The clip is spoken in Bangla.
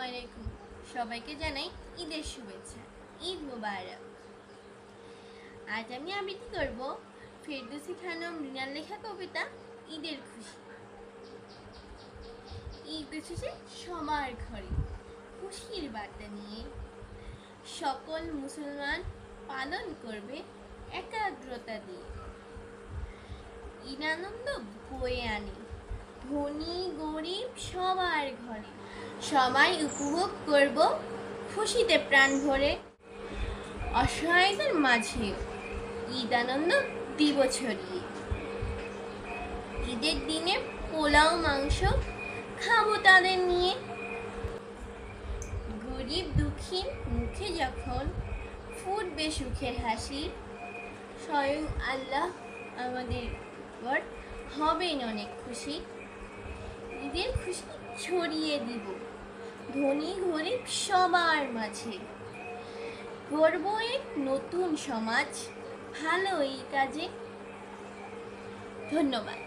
আলাইকুম। সবাইকে জানাই ঈদের শুভেচ্ছা। ঈদ মোবারক। আজ আমি আবৃত্তি করব ফেরদৌসী খানম রিনার লেখা কবিতা ঈদের খুশি। ঈদ এসেছে সবার ঘরে খুশির বার্তা নিয়ে। সকল মুসলমান পালন করবে একাগ্রতা দিয়ে। ঈদ আনন্দ বয়ে আনে ধনী গরিব সবার ঘরে। সবাই উপভোগ করব খুশিতে প্রাণ ভরে। অসহায়দের মাঝে ঈদ আনন্দ দিব ছড়িয়ে। ঈদের দিনে পোলাও মাংস খাবো তাদের নিয়ে। গরিব দুঃখীর মুখে যখন ফুটবে সুখের হাসি, স্বয়ং আল্লাহ আমাদের উপর হবেন অনেক খুশি। ঈদের খুশি ছড়িয়ে দিব ধনী গরিব সবার মাঝে। গড়ব এক নতুন সমাজ ভালো এই কাজে। ধন্যবাদ।